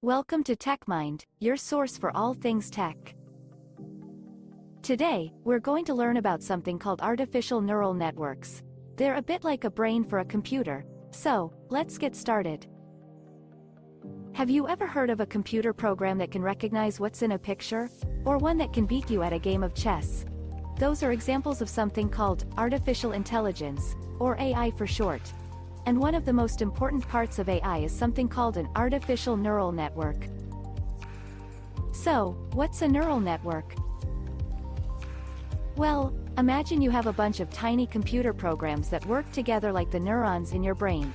Welcome to TechMind, your source for all things tech. Today, we're going to learn about something called artificial neural networks. They're a bit like a brain for a computer, so let's get started. Have you ever heard of a computer program that can recognize what's in a picture? Or one that can beat you at a game of chess? Those are examples of something called artificial intelligence, or AI for short. And one of the most important parts of AI is something called an artificial neural network. So, what's a neural network? Well, imagine you have a bunch of tiny computer programs that work together like the neurons in your brain.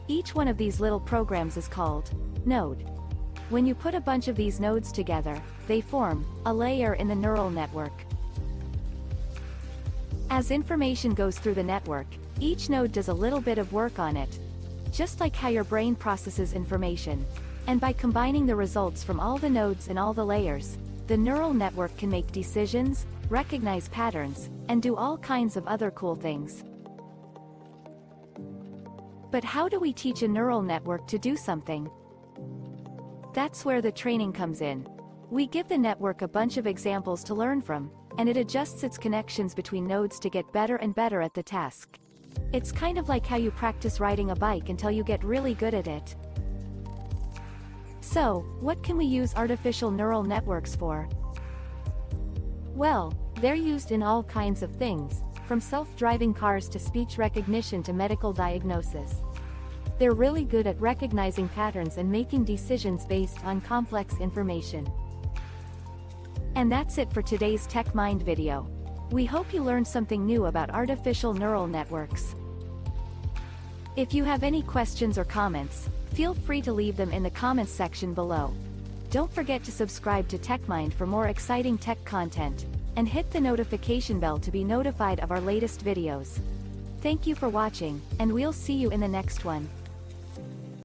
Each one of these little programs is called node. When you put a bunch of these nodes together, they form a layer in the neural network. As information goes through the network, each node does a little bit of work on it. Just like how your brain processes information. And by combining the results from all the nodes and all the layers, the neural network can make decisions, recognize patterns, and do all kinds of other cool things. But how do we teach a neural network to do something? That's where the training comes in. We give the network a bunch of examples to learn from, and it adjusts its connections between nodes to get better and better at the task. It's kind of like how you practice riding a bike until you get really good at it. So, what can we use artificial neural networks for? Well, they're used in all kinds of things, from self-driving cars to speech recognition to medical diagnosis. They're really good at recognizing patterns and making decisions based on complex information. And that's it for today's TechMind video. We hope you learned something new about artificial neural networks. If you have any questions or comments, feel free to leave them in the comments section below. Don't forget to subscribe to TechMind for more exciting tech content, and hit the notification bell to be notified of our latest videos. Thank you for watching, and we'll see you in the next one.